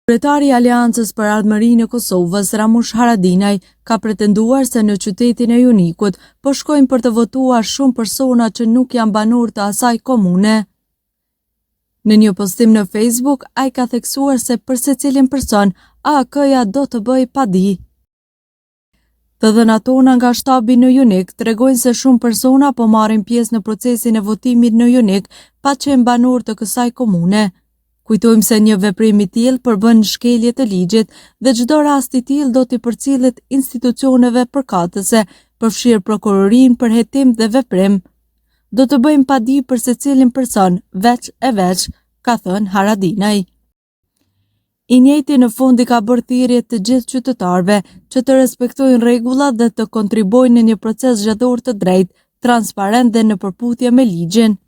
Kryetari i Aleancës për Ardhmërinë e Kosovës, Ramush Haradinaj, ka pretenduar se në qytetin e Junikut po shkojnë për të votuar shumë persona që nuk janë banor të asaj komune. Në një postim në Facebook, ai ka theksuar se për secilin person, AK-ja do të bëjë padi. Të dhënat tona nga shtabi në Junik tregojnë se shumë persona po marrin pjesë në procesin e votimit në Junik, pa qenë banor të kësaj komune. Kujtojmë se një veprim i tillë përbën shkelje të ligjit dhe çdo rast i tillë do t'i përcillet institucioneve përkatëse, përfshirë prokurorinë për hetim dhe veprim. Do të bëjmë padi për secilin person, veç e veç, ka thënë Haradinaj. I njëjti në fund i ka bërë thirrje të gjithë qytetarëve që të respektojnë rregullat dhe të kontribuojnë në një proces zgjedhor të drejtë, transparent dhe në përputhje me ligjin.